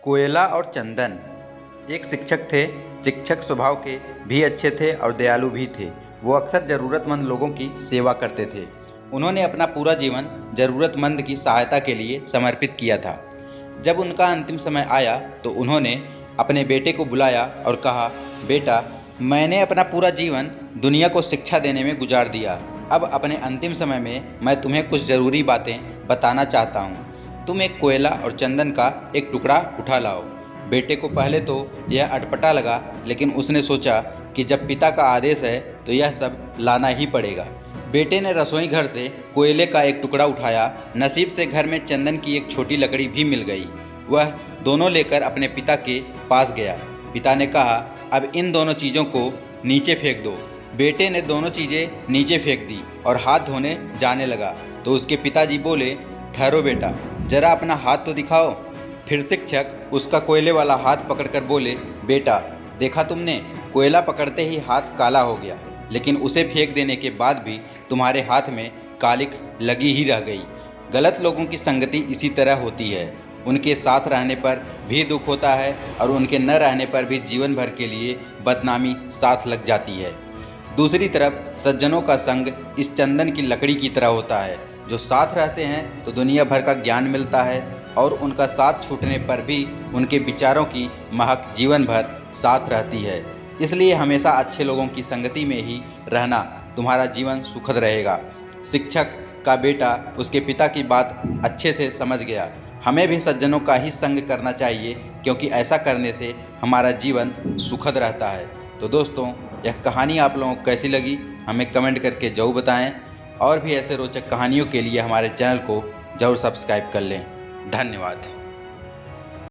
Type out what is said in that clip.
कोयला और चंदन एक शिक्षक थे। शिक्षक स्वभाव के भी अच्छे थे और दयालु भी थे। वो अक्सर ज़रूरतमंद लोगों की सेवा करते थे। उन्होंने अपना पूरा जीवन ज़रूरतमंद की सहायता के लिए समर्पित किया था। जब उनका अंतिम समय आया तो उन्होंने अपने बेटे को बुलाया और कहा, बेटा, मैंने अपना पूरा जीवन दुनिया को शिक्षा देने में गुजार दिया। अब अपने अंतिम समय में मैं तुम्हें कुछ ज़रूरी बातें बताना चाहता हूँ। तुम एक कोयला और चंदन का एक टुकड़ा उठा लाओ। बेटे को पहले तो यह अटपटा लगा, लेकिन उसने सोचा कि जब पिता का आदेश है तो यह सब लाना ही पड़ेगा। बेटे ने रसोई घर से कोयले का एक टुकड़ा उठाया। नसीब से घर में चंदन की एक छोटी लकड़ी भी मिल गई। वह दोनों लेकर अपने पिता के पास गया। पिता ने कहा, अब इन दोनों चीज़ों को नीचे फेंक दो। बेटे ने दोनों चीज़ें नीचे फेंक दी और हाथ धोने जाने लगा तो उसके पिताजी बोले, ठहरो बेटा, जरा अपना हाथ तो दिखाओ। फिर शिक्षक उसका कोयले वाला हाथ पकड़कर बोले, बेटा, देखा तुमने, कोयला पकड़ते ही हाथ काला हो गया, लेकिन उसे फेंक देने के बाद भी तुम्हारे हाथ में कालिक लगी ही रह गई। गलत लोगों की संगति इसी तरह होती है। उनके साथ रहने पर भी दुख होता है और उनके न रहने पर भी जीवन भर के लिए बदनामी साथ लग जाती है। दूसरी तरफ सज्जनों का संग इस चंदन की लकड़ी की तरह होता है। जो साथ रहते हैं तो दुनिया भर का ज्ञान मिलता है और उनका साथ छूटने पर भी उनके विचारों की महक जीवन भर साथ रहती है। इसलिए हमेशा अच्छे लोगों की संगति में ही रहना, तुम्हारा जीवन सुखद रहेगा। शिक्षक का बेटा उसके पिता की बात अच्छे से समझ गया। हमें भी सज्जनों का ही संग करना चाहिए, क्योंकि ऐसा करने से हमारा जीवन सुखद रहता है। तो दोस्तों, यह कहानी आप लोगों को कैसी लगी हमें कमेंट करके ज़रूर बताएं। और भी ऐसे रोचक कहानियों के लिए हमारे चैनल को ज़रूर सब्सक्राइब कर लें। धन्यवाद।